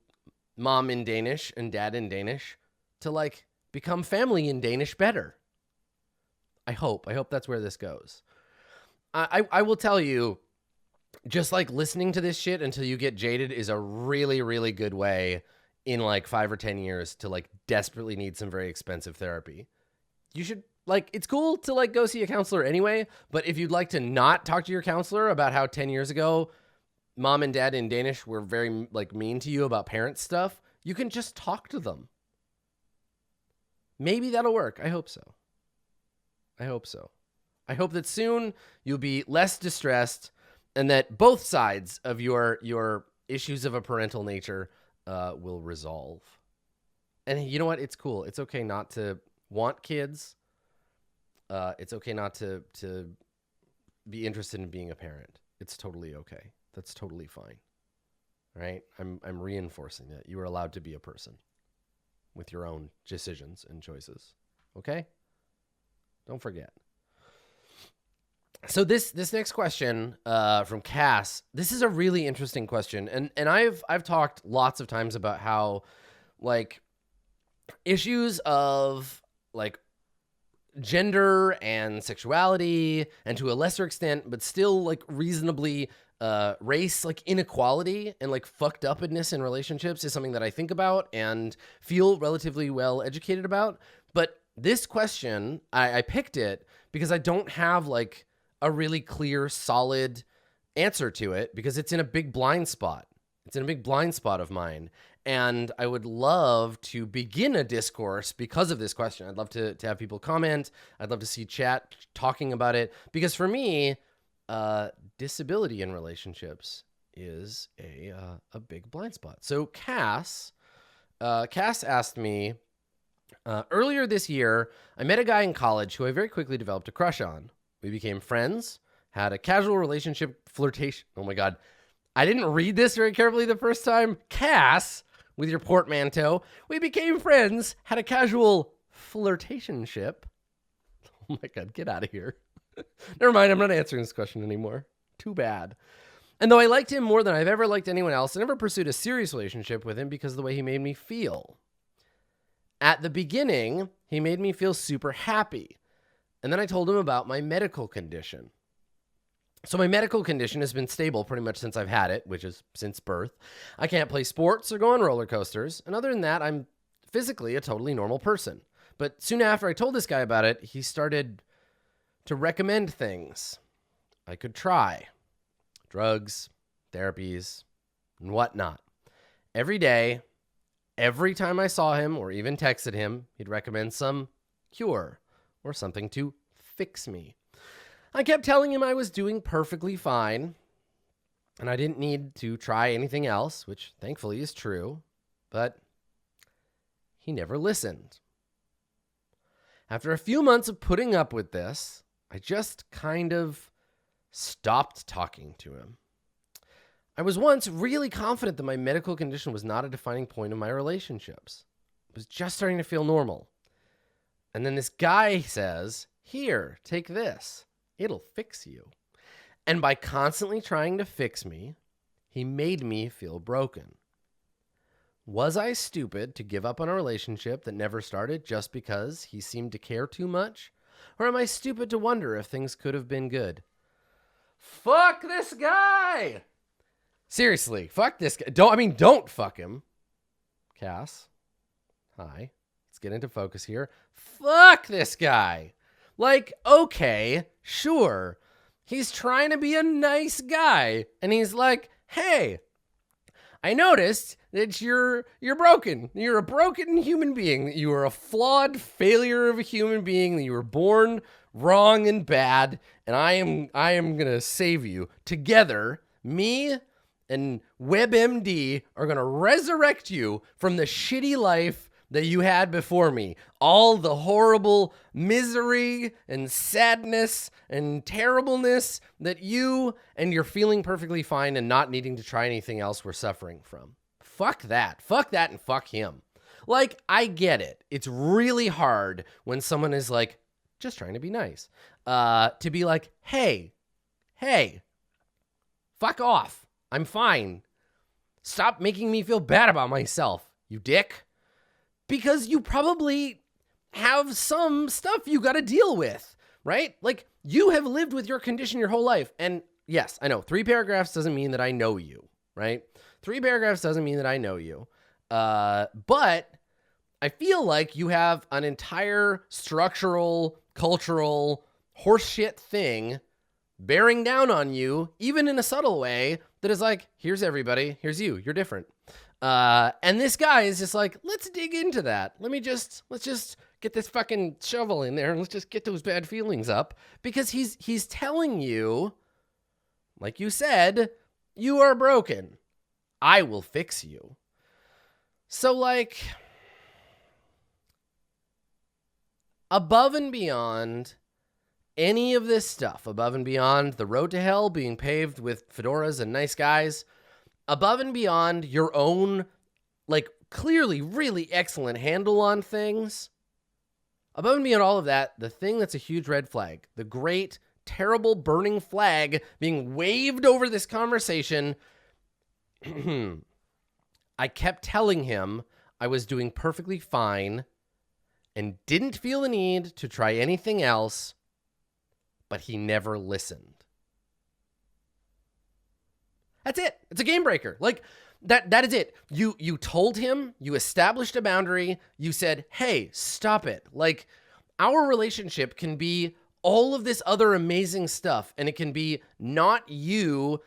mom in Danish and dad in Danish to like become family in Danish better. I hope that's where this goes. I will tell you, just like listening to this shit until you get jaded is a really, really good way in like 5 or 10 years to like desperately need some very expensive therapy. You should like, it's cool to like go see a counselor anyway, but if you'd like to not talk to your counselor about how 10 years ago, mom and dad in Danish were very like mean to you about parent stuff, you can just talk to them. Maybe that'll work. I hope so. I hope that soon you'll be less distressed and that both sides of your issues of a parental nature will resolve. And you know what? It's cool. It's okay not to want kids. It's okay not to be interested in being a parent. It's totally okay. That's totally fine. Right? I'm reinforcing that you are allowed to be a person with your own decisions and choices. Okay? Don't forget. So this next question from Cass, this is a really interesting question, and I've talked lots of times about how like issues of like gender and sexuality, and to a lesser extent, but still like reasonably race, like inequality and like fucked upness in relationships is something that I think about and feel relatively well educated about. But this question, I picked it because I don't have like a really clear, solid answer to it because it's in a big blind spot. It's in a big blind spot of mine. And I would love to begin a discourse because of this question. I'd love to have people comment. I'd love to see chat talking about it. Because for me, disability in relationships is a big blind spot. So Cass asked me, earlier this year, I met a guy in college who I very quickly developed a crush on. We became friends, had a casual relationship, flirtation. Oh my God. I didn't read this very carefully the first time. Cass, with your portmanteau. We became friends, had a casual flirtationship. Oh my God, get out of here. Never mind, I'm not answering this question anymore. Too bad. And though I liked him more than I've ever liked anyone else, I never pursued a serious relationship with him because of the way he made me feel. At the beginning, he made me feel super happy. And then I told him about my medical condition. So my medical condition has been stable pretty much since I've had it, which is since birth. I can't play sports or go on roller coasters. And other than that, I'm physically a totally normal person. But soon after I told this guy about it, he started to recommend things I could try. Drugs, therapies, and whatnot. Every day, every time I saw him or even texted him, he'd recommend some cure or something to fix me. I kept telling him I was doing perfectly fine and I didn't need to try anything else, which thankfully is true, but he never listened. After a few months of putting up with this, I just kind of stopped talking to him. I was once really confident that my medical condition was not a defining point of my relationships. It was just starting to feel normal. And then this guy says, "Here, take this. It'll fix you." And by constantly trying to fix me, he made me feel broken. Was I stupid to give up on a relationship that never started just because he seemed to care too much? Or am I stupid to wonder if things could have been good? Fuck this guy! Seriously, fuck this guy. Don't fuck him. Cass, hi. Let's get into focus here. Fuck this guy. Like, okay, sure. He's trying to be a nice guy. And he's like, hey, I noticed that you're broken. You're a broken human being. That you are a flawed failure of a human being. That you were born wrong and bad. And I am gonna save you. Together, me and WebMD are gonna resurrect you from the shitty life that you had before me. All the horrible misery and sadness and terribleness that you and you're feeling perfectly fine and not needing to try anything else were suffering from. Fuck that. Fuck that and fuck him. Like, I get it. It's really hard when someone is like, just trying to be nice. To be like, hey, fuck off. I'm fine. Stop making me feel bad about myself, you dick. Because you probably have some stuff you got to deal with, right? Like, you have lived with your condition your whole life. And yes, I know 3 paragraphs doesn't mean that I know you, right? 3 paragraphs doesn't mean that I know you. But I feel like you have an entire structural, cultural, horseshit thing bearing down on you, even in a subtle way, that is like, here's everybody, here's you, you're different. And this guy is just like, let's dig into that. Let's just get this fucking shovel in there and let's just get those bad feelings up, because he's telling you, like you said, you are broken. I will fix you. So like, above and beyond any of this stuff, above and beyond the road to hell being paved with fedoras and nice guys, above and beyond your own, like, clearly really excellent handle on things, above and beyond all of that, the thing that's a huge red flag, the great, terrible, burning flag being waved over this conversation, I kept telling him I was doing perfectly fine and didn't feel the need to try anything else, but he never listened. That's it. It's a game breaker. Like, that is it. You told him, you established a boundary, you said, hey, stop it. Like, our relationship can be all of this other amazing stuff, and it can be not you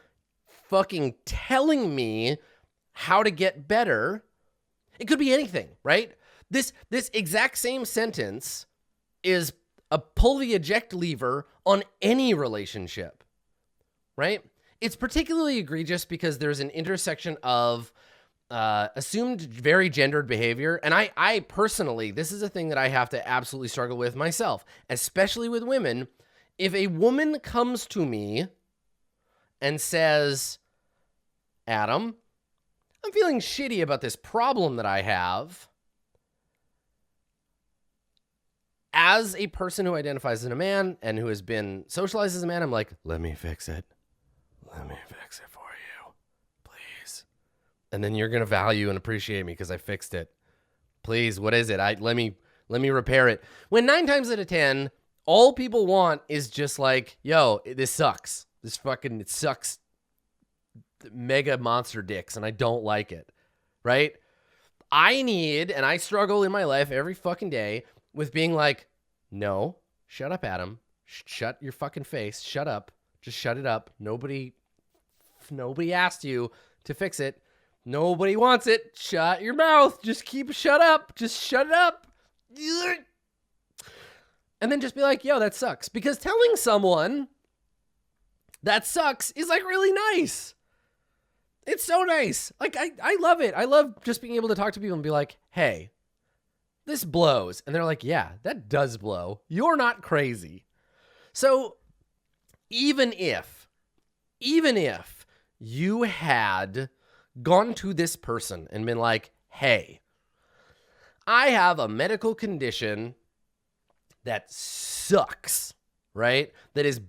fucking telling me how to get better. It could be anything, right? This exact same sentence is a pull the eject lever on any relationship, right? It's particularly egregious because there's an intersection of assumed very gendered behavior. And I personally, this is a thing that I have to absolutely struggle with myself, especially with women. If a woman comes to me and says, Adam, I'm feeling shitty about this problem that I have, as a person who identifies as a man and who has been socialized as a man, I'm like, let me fix it. Let me fix it for you, please. And then you're going to value and appreciate me because I fixed it. Please, what is it? Let me repair it. When 9 times out of 10, all people want is just like, yo, this sucks. It sucks. Mega monster dicks, and I don't like it, right? I need, and I struggle in my life every fucking day with being like, no, shut up, Adam. Shut your fucking face. Shut up. Just shut it up. Nobody asked you to fix it. Nobody wants it. Shut your mouth. Just shut up. Just shut it up. And then just be like, yo, that sucks. Because telling someone that sucks is like really nice. It's so nice. Like, I love it. I love just being able to talk to people and be like, hey, this blows. And they're like, yeah, that does blow. You're not crazy. So even if you had gone to this person and been like, hey, I have a medical condition that sucks, right? That is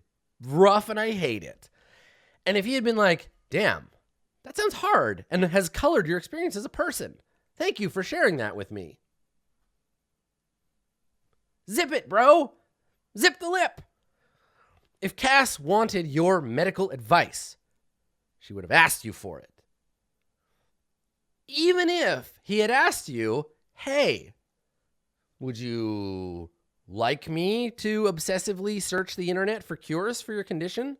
rough and I hate it. And if he had been like, damn, that sounds hard and has colored your experience as a person. Thank you for sharing that with me. Zip it, bro. Zip the lip. If Cass wanted your medical advice, she would have asked you for it. Even if he had asked you, hey, would you like me to obsessively search the internet for cures for your condition?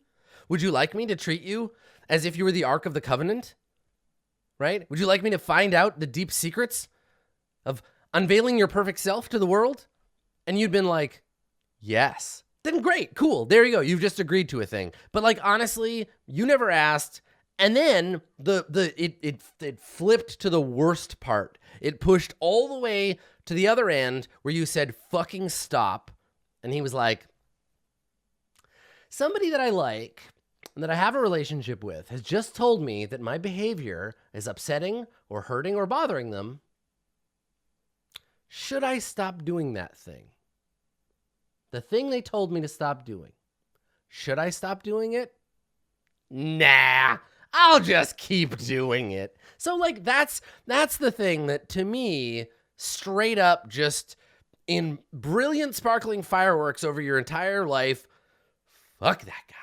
Would you like me to treat you as if you were the Ark of the Covenant? Right? Would you like me to find out the deep secrets of unveiling your perfect self to the world? And you'd been like, yes. Then great, cool. There you go. You've just agreed to a thing. But like, honestly, you never asked. And then it flipped to the worst part. It pushed all the way to the other end where you said, fucking stop. And he was like, somebody that I like and that I have a relationship with has just told me that my behavior is upsetting or hurting or bothering them. Should I stop doing that thing? The thing they told me to stop doing. Should I stop doing it? Nah, I'll just keep doing it. So like that's the thing that to me straight up just in brilliant sparkling fireworks over your entire life. Fuck that guy.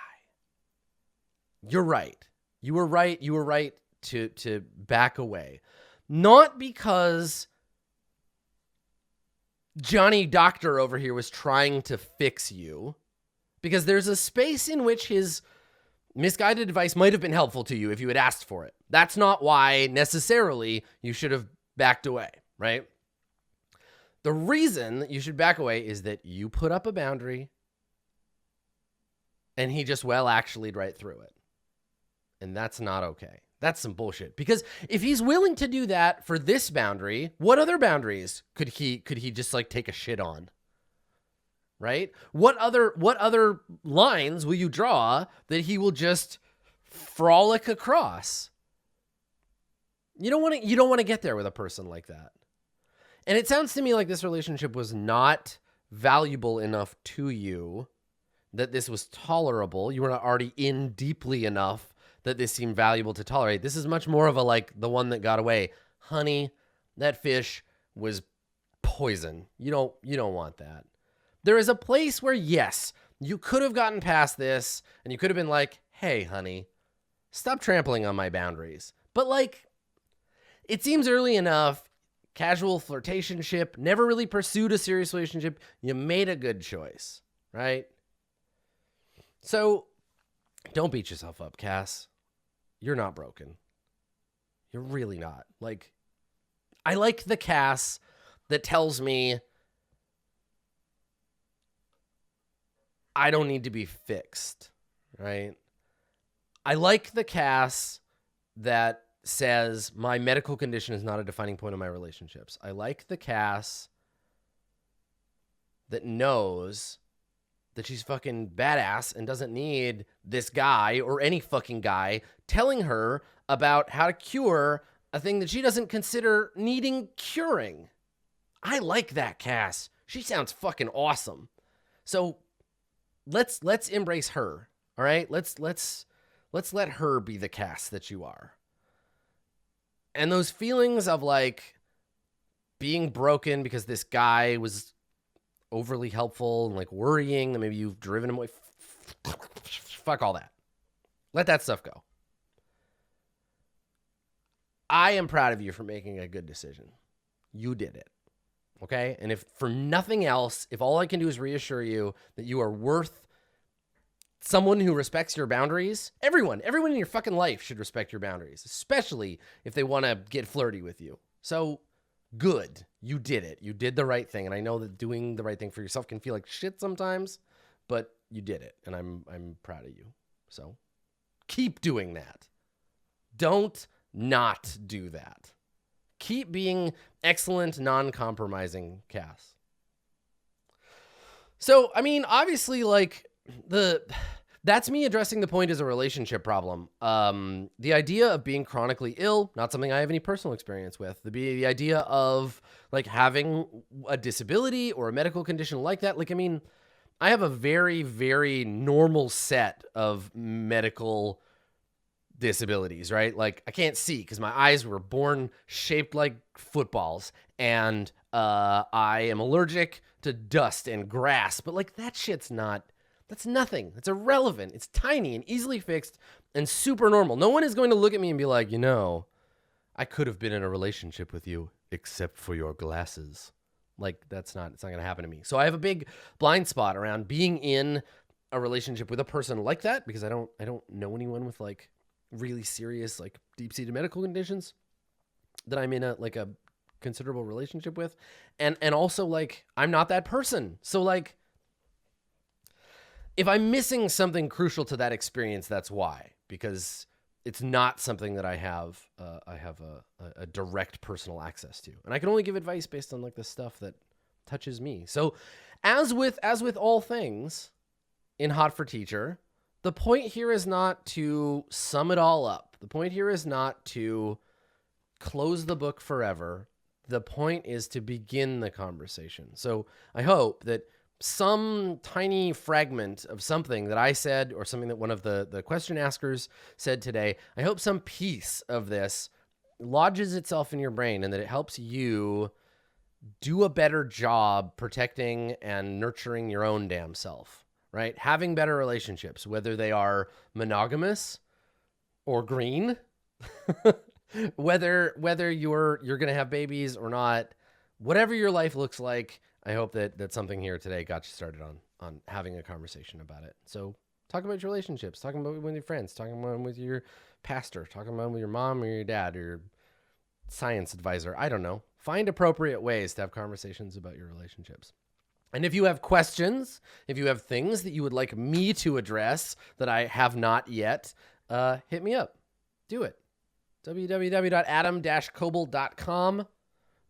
You're right. You were right. You were right to back away. Not because Johnny Doctor over here was trying to fix you, because there's a space in which his misguided advice might have been helpful to you if you had asked for it. That's not why necessarily you should have backed away, right? The reason that you should back away is that you put up a boundary and he just actually'd right through it. And that's not okay. That's some bullshit. Because if he's willing to do that for this boundary, what other boundaries could he just like take a shit on? Right? What other lines will you draw that he will just frolic across? You don't want to get there with a person like that. And it sounds to me like this relationship was not valuable enough to you that this was tolerable. You were not already in deeply enough that this seemed valuable to tolerate. This is much more of a like the one that got away. Honey, that fish was poison. You don't want that. There is a place where, yes, you could have gotten past this and you could have been like, hey, honey, stop trampling on my boundaries. But like, it seems early enough, casual flirtationship, never really pursued a serious relationship. You made a good choice, right? So don't beat yourself up, Cass. You're not broken. You're really not. Like, I like the Cass that tells me I don't need to be fixed, right? I like the Cass that says my medical condition is not a defining point of my relationships. I like the Cass that knows that she's fucking badass and doesn't need this guy or any fucking guy telling her about how to cure a thing that she doesn't consider needing curing. I like that Cass. She sounds fucking awesome. So let's embrace her. All right? Let's let her be the Cass that you are. And those feelings of like being broken because this guy was overly helpful and like worrying that maybe you've driven him away. Fuck all that. Let that stuff go. I am proud of you for making a good decision. You did it. Okay? And if for nothing else, if all I can do is reassure you that you are worth someone who respects your boundaries, everyone in your fucking life should respect your boundaries, especially if they want to get flirty with you. So Good. You did it. You did the right thing. And I know that doing the right thing for yourself can feel like shit sometimes, but you did it. And I'm proud of you. So keep doing that. Don't not do that. Keep being excellent, non-compromising Cass. So, I mean, obviously, like, that's me addressing the point as a relationship problem. The idea of being chronically ill, not something I have any personal experience with. The idea of, like, having a disability or a medical condition like that. Like, I mean, I have a very, very normal set of medical disabilities, right? Like, I can't see because my eyes were born shaped like footballs, and I am allergic to dust and grass, but like that shit's that's nothing. It's irrelevant. It's tiny and easily fixed and super normal. No one is going to look at me and be like, you know, I could have been in a relationship with you except for your glasses. Like, it's not going to happen to me. So I have a big blind spot around being in a relationship with a person like that because I don't know anyone with like really serious, like deep-seated medical conditions that I'm in a considerable relationship with. And also, like, I'm not that person. So, like, if I'm missing something crucial to that experience, that's why, because it's not something that I have a direct personal access to. And I can only give advice based on like the stuff that touches me. So as with all things in Hot for Teacher, the point here is not to sum it all up. The point here is not to close the book forever. The point is to begin the conversation. So I hope that some tiny fragment of something that I said or something that one of the question askers said today, I hope some piece of this lodges itself in your brain and that it helps you do a better job protecting and nurturing your own damn self, right? Having better relationships, whether they are monogamous or green, whether you're going to have babies or not, whatever your life looks like, I hope that something here today got you started on having a conversation about it. So talk about your relationships, talking about it with your friends, talking about it with your pastor, talking about it with your mom or your dad or your science advisor. I don't know. Find appropriate ways to have conversations about your relationships. And if you have questions, if you have things that you would like me to address that I have not yet, hit me up. Do it. www.adam-koble.com.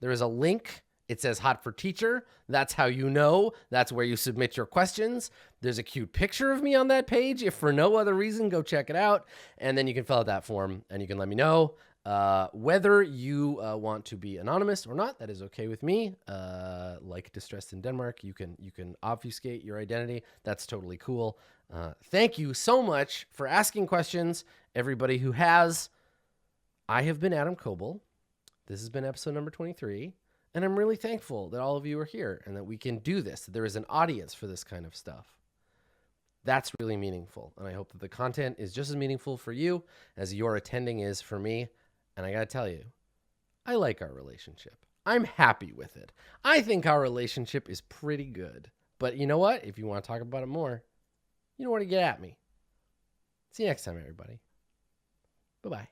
There is a link. It says Hot for Teacher. That's how you know. That's where you submit your questions. There's a cute picture of me on that page. If for no other reason, go check it out. And then you can fill out that form and you can let me know whether you want to be anonymous or not. That is okay with me. Like Distressed in Denmark, you can obfuscate your identity. That's totally cool. Thank you so much for asking questions, everybody who has. I have been Adam Koble. This has been episode number 23. And I'm really thankful that all of you are here and that we can do this, that there is an audience for this kind of stuff. That's really meaningful. And I hope that the content is just as meaningful for you as your attending is for me. And I got to tell you, I like our relationship. I'm happy with it. I think our relationship is pretty good. But you know what? If you want to talk about it more, you know where to get at me. See you next time, everybody. Bye-bye.